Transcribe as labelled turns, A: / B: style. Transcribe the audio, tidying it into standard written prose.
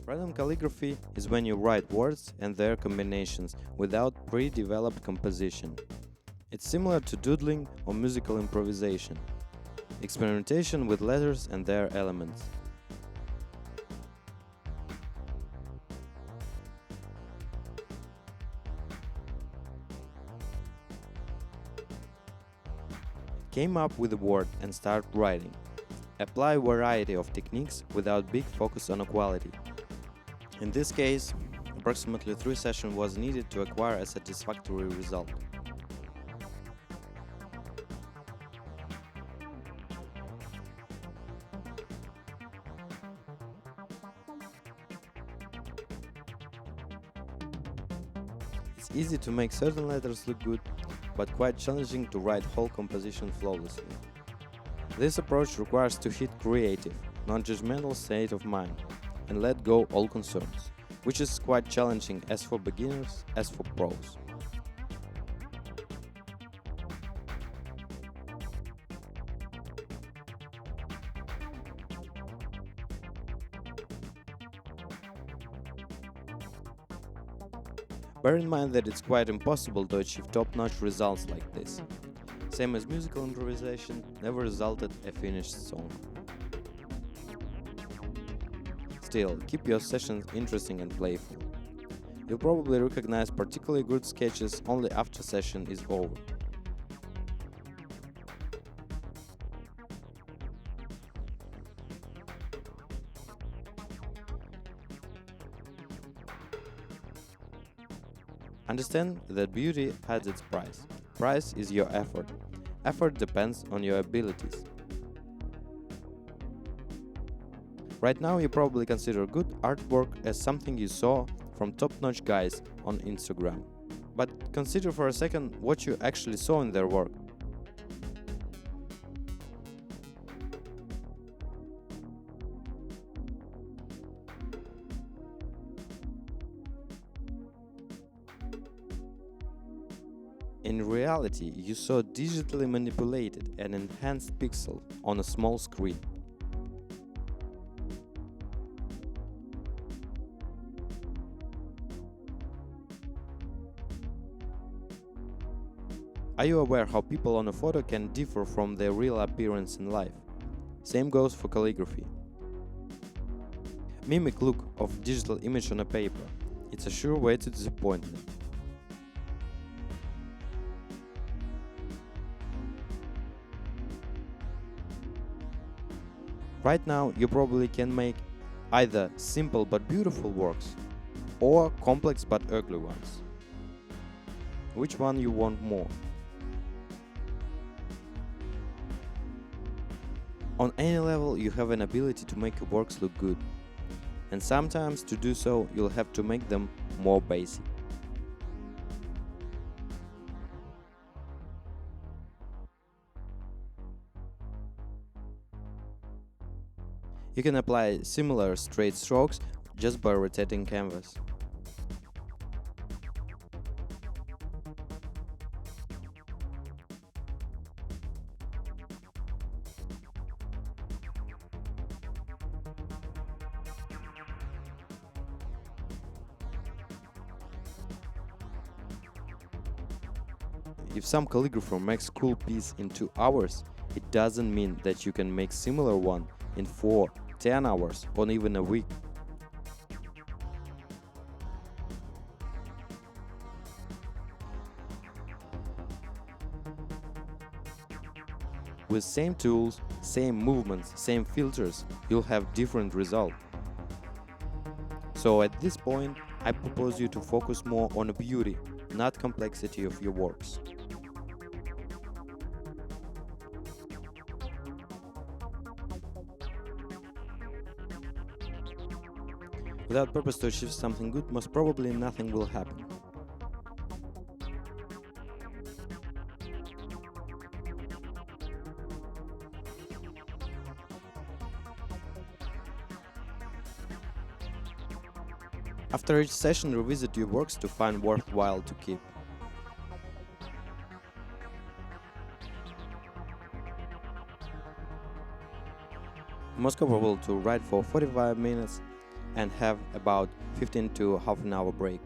A: Random calligraphy is when you write words and their combinations without pre-developed composition. It's similar to doodling or musical improvisation, experimentation with letters and their elements. Came up with a word and start writing. Apply a variety of techniques without big focus on quality. In this case, approximately 3 sessions was needed to acquire a satisfactory result. It's easy to make certain letters look good, but quite challenging to write whole composition flawlessly. This approach requires to hit creative, non-judgmental state of mind and let go all concerns, which is quite challenging as for beginners as for pros. Bear in mind that it's quite impossible to achieve top-notch results like this. Same as musical improvisation never resulted a finished song. Still, keep your sessions interesting and playful. You'll probably recognize particularly good sketches only after session is over. Understand that beauty has its price. Price is your effort. Effort depends on your abilities. Right now you probably consider good artwork as something you saw from top-notch guys on Instagram. But consider for a second what you actually saw in their work. In reality, you saw digitally manipulated and enhanced pixel on a small screen. Are you aware how people on a photo can differ from their real appearance in life? Same goes for calligraphy. Mimic look of digital image on a paper. It's a sure way to disappointment. Right now, you probably can make either simple but beautiful works or complex but ugly ones. Which one you want more? On any level, you have an ability to make your works look good. And sometimes to do so, you'll have to make them more basic. You can apply similar straight strokes just by rotating canvas. If some calligrapher makes cool piece in 2 hours, it doesn't mean that you can make similar one in 4, 10 hours or even a week. With same tools, same movements, same filters, you'll have different results. So at this point, I propose you to focus more on beauty, not complexity of your works. Without purpose to achieve something good, most probably nothing will happen. After each session, revisit your works to find worthwhile to keep. Most capable to write for 45 minutes and have about 15 to half an hour break.